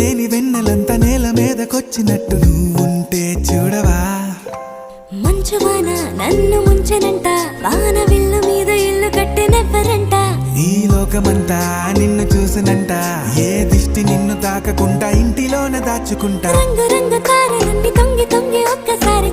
లేని వెన్నెలంతా నేల మీదకొచ్చినట్టు నువ్వుంటే చూడవా. మంచువాన నన్ను ముంచెనంట, వాన విల్లు మీద ఇల్లు కట్టినెవ్వరంట. ఈ లోకమంతా నిన్ను చూసినంట, ఏ దిష్టి నిన్ను తాకకుండా ఇంటిలోనే దాచుకుంటా. రంగు రంగు తారలన్నీ తొంగి తొంగి ఒక్కసారి